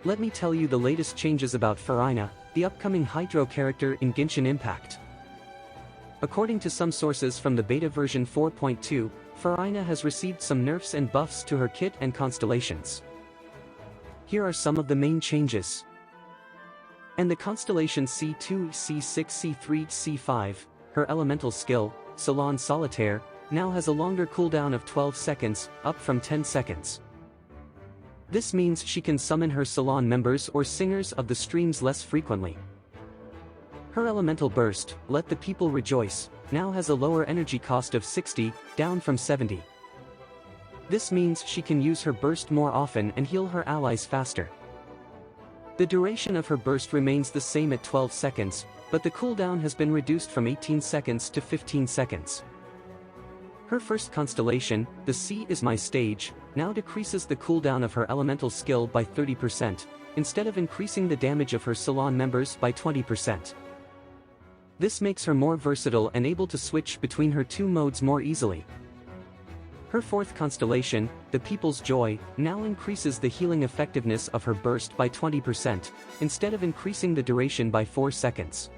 Let me tell you the latest changes about Furina, the upcoming Hydro character in Genshin Impact. According to some sources from the beta version 4.2, Furina has received some nerfs and buffs to her kit and constellations. Here are some of the main changes. And the constellation C2, C6, C3, C5, her elemental skill, Salon Solitaire, now has a longer cooldown of 12 seconds, up from 10 seconds. This means she can summon her salon members or singers of the streams less frequently. Her elemental burst, Let the People Rejoice, now has a lower energy cost of 60, down from 70. This means she can use her burst more often and heal her allies faster. The duration of her burst remains the same at 12 seconds, but the cooldown has been reduced from 18 seconds to 15 seconds. Her first constellation, the Sea is My Stage, now decreases the cooldown of her elemental skill by 30%, instead of increasing the damage of her salon members by 20%. This makes her more versatile and able to switch between her two modes more easily. Her fourth constellation, the People's Joy, now increases the healing effectiveness of her burst by 20%, instead of increasing the duration by 4 seconds.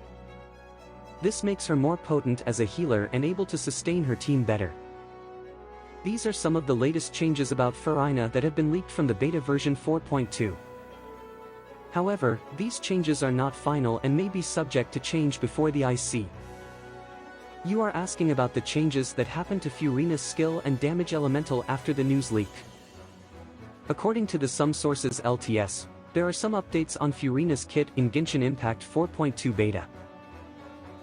This makes her more potent as a healer and able to sustain her team better. These are some of the latest changes about Furina that have been leaked from the beta version 4.2. However, these changes are not final and may be subject to change before the IC. You are asking about the changes that happened to Furina's skill and damage elemental after the news leak. According to some sources LTS, there are some updates on Furina's kit in Genshin Impact 4.2 beta.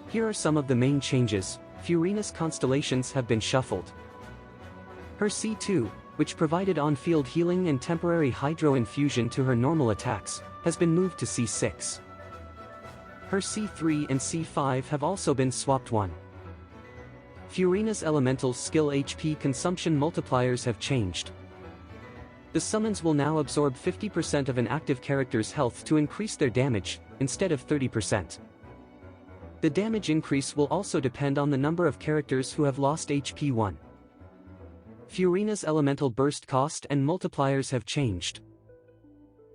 Here are some of the main changes. Furina's constellations have been shuffled. Her C2, which provided on-field healing and temporary hydro infusion to her normal attacks, has been moved to C6. Her C3 and C5 have also been swapped one. Furina's elemental skill HP consumption multipliers have changed. The summons will now absorb 50% of an active character's health to increase their damage, instead of 30%. The damage increase will also depend on the number of characters who have lost HP 1. Furina's elemental burst cost and multipliers have changed.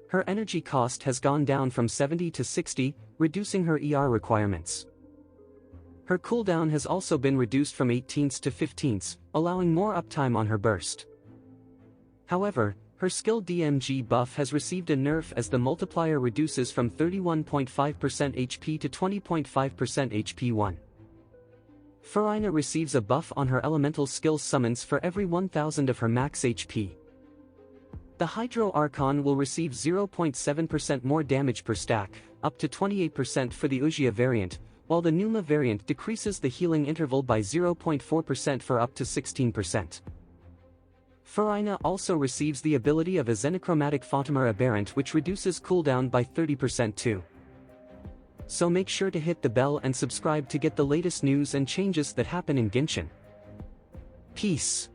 Her energy cost has gone down from 70 to 60, reducing her ER requirements. Her cooldown has also been reduced from 18ths to 15ths, allowing more uptime on her burst. However, her skill DMG buff has received a nerf as the multiplier reduces from 31.5% HP to 20.5% HP 1. Furina receives a buff on her elemental skill summons for every 1000 of her max HP. The Hydro Archon will receive 0.7% more damage per stack, up to 28% for the Ujia variant, while the Numa variant decreases the healing interval by 0.4% for up to 16%. Furina also receives the ability of a Xenochromatic Fontaine Aberrant, which reduces cooldown by 30% too. So make sure to hit the bell and subscribe to get the latest news and changes that happen in Genshin. Peace.